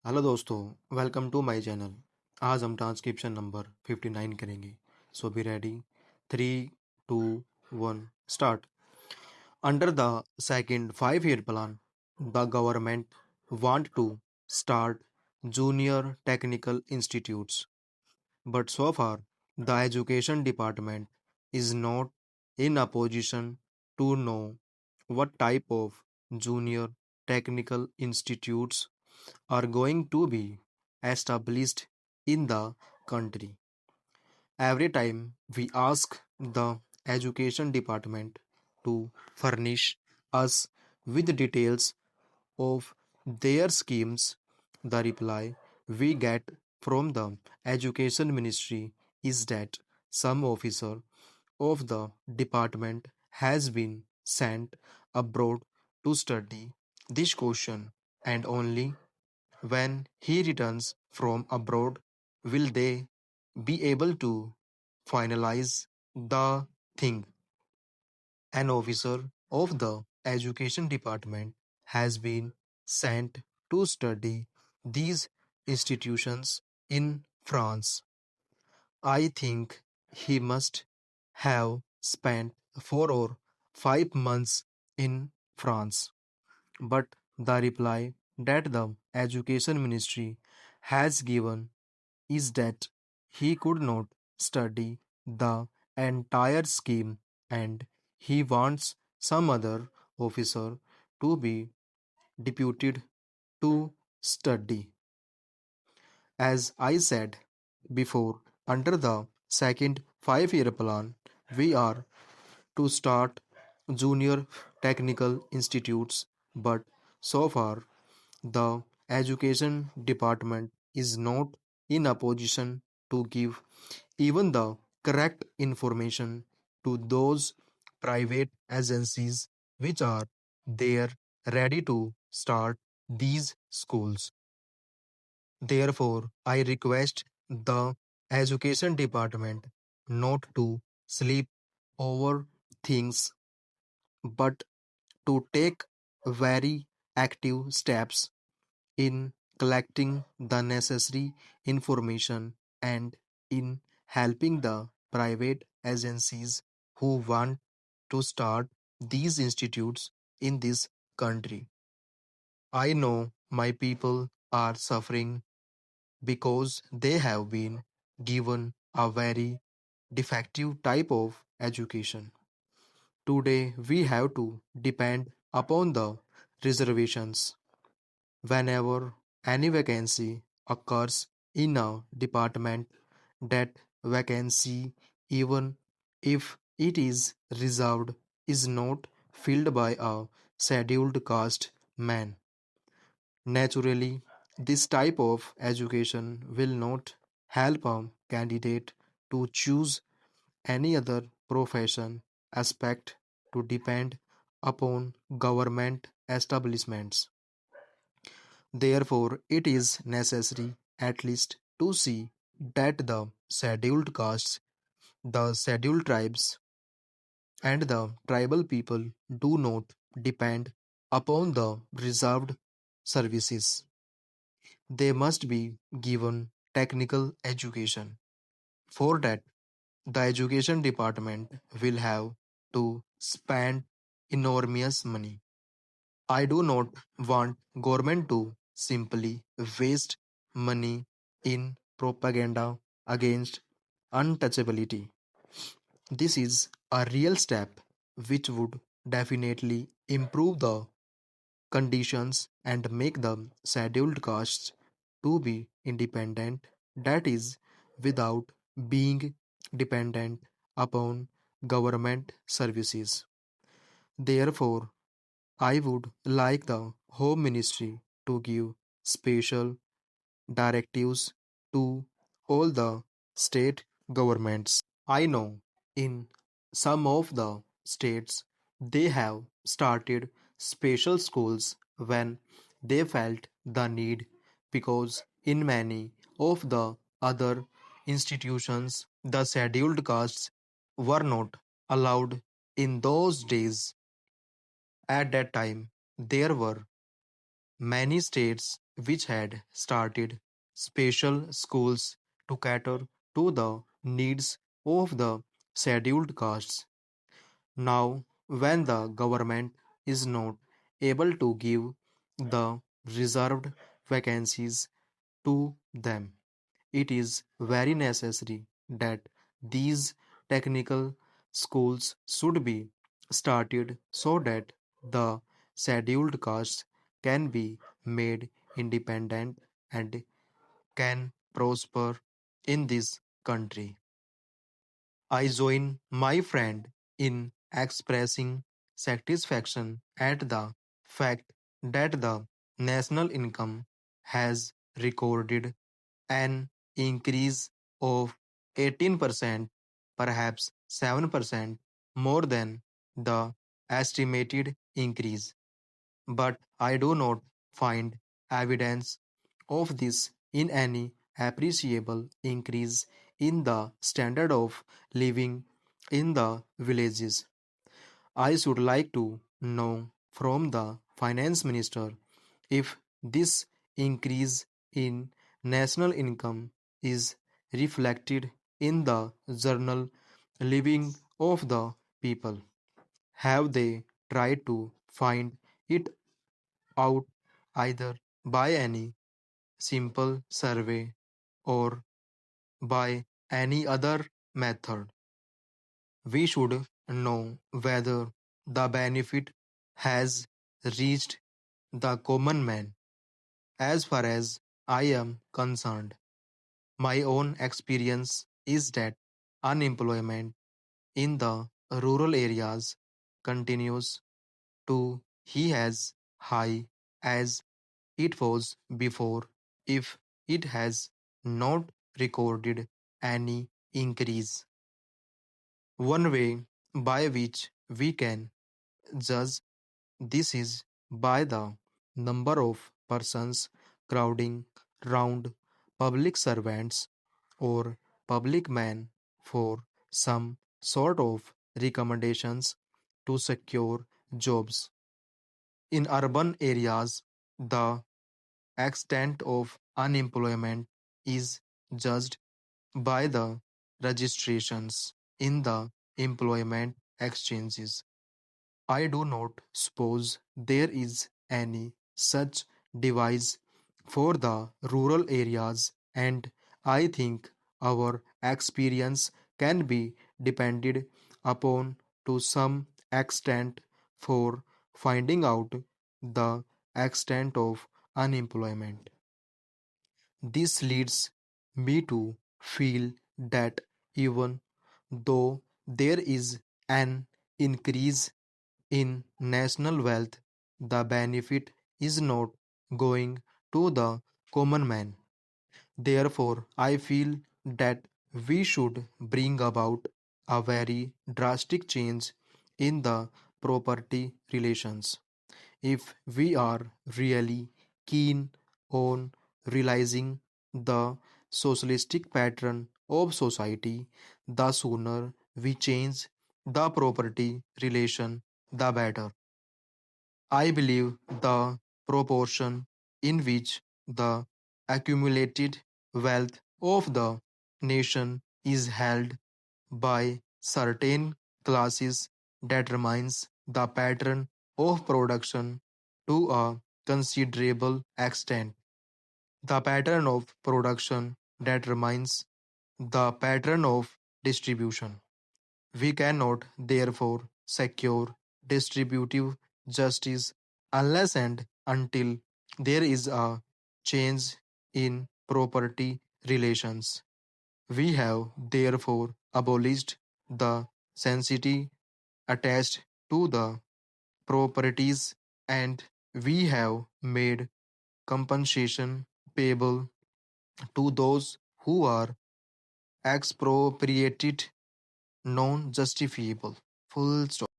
Hello दोस्तों, welcome to my channel. आज हम ट्रांसक्रिप्शन नंबर 59 करेंगे। So be ready. 3, 2, 1 start. Under the second 5 year plan, the government want to start junior technical institutes. But so far, the education department is not in a position to know what type of junior technical institutes are going to be established in the country. Every time we ask the education department to furnish us with details of their schemes, the reply we get from the education ministry is that some officer of the department has been sent abroad to study. This question, and only when he returns from abroad will they be able to finalize the thing. An officer of the education department has been sent to study these institutions in France. I think he must have spent 4 or 5 months in France. But the reply that the education ministry has given is that he could not study the entire scheme and he wants some other officer to be deputed to study. As I said before, under the second 5 year plan, we are to start junior technical institutes, but so far the education department is not in a position to give even the correct information to those private agencies which are there ready to start these schools. Therefore, I request the education department not to sleep over things but to take very active steps in collecting the necessary information and in helping the private agencies who want to start these institutes in this country. I know my people are suffering because they have been given a very defective type of education. Today we have to depend upon the reservations. Whenever any vacancy occurs in a department, that vacancy, even if it is reserved, is not filled by a scheduled caste man. Naturally, this type of education will not help a candidate to choose any other profession aspect to depend upon government establishments. Therefore, it is necessary at least to see that the scheduled castes, the scheduled tribes, and the tribal people do not depend upon the reserved services. They must be given technical education. For that, the education department will have to spend enormous money. I do not want government to simply waste money in propaganda against untouchability. This is a real step which would definitely improve the conditions and make the scheduled castes to be independent, that is, without being dependent upon government services. Therefore, I would like the Home Ministry to give special directives to all the state governments. I know in some of the states they have started special schools when they felt the need, because in many of the other institutions the scheduled castes were not allowed in those days. At that time there were Many states which had started special schools to cater to the needs of the scheduled castes. Now, when the government is not able to give the reserved vacancies to them, it is very necessary that these technical schools should be started so that the scheduled castes can be made independent and can prosper in this country. I join my friend in expressing satisfaction at the fact that the national income has recorded an increase of 18%, perhaps 7% more than the estimated increase. But I do not find evidence of this in any appreciable increase in the standard of living in the villages. I should like to know from the finance minister if this increase in national income is reflected in the journal living of the people. Have they tried to find it out either by any simple survey or by any other method? We should know whether the benefit has reached the common man. As far as I am concerned, my own experience is that unemployment in the rural areas continues to be as high as it was before if it has not recorded any increase. One way by which we can judge this is by the number of persons crowding round public servants or public men for some sort of recommendations to secure jobs. In urban areas, the extent of unemployment is judged by the registrations in the employment exchanges. I do not suppose there is any such device for the rural areas, and I think our experience can be depended upon to some extent for finding out the extent of unemployment. This leads me to feel that even though there is an increase in national wealth, the benefit is not going to the common man. Therefore, I feel that we should bring about a very drastic change in the property relations. If we are really keen on realizing the socialistic pattern of society, the sooner we change the property relation, the better. I believe the proportion in which the accumulated wealth of the nation is held by certain classes determines the pattern of production to a considerable extent. The pattern of production determines the pattern of distribution. We cannot therefore secure distributive justice unless and until there is a change in property relations. We have therefore abolished the censity attached to the properties and we have made compensation payable to those who are expropriated non justifiable. Full stop.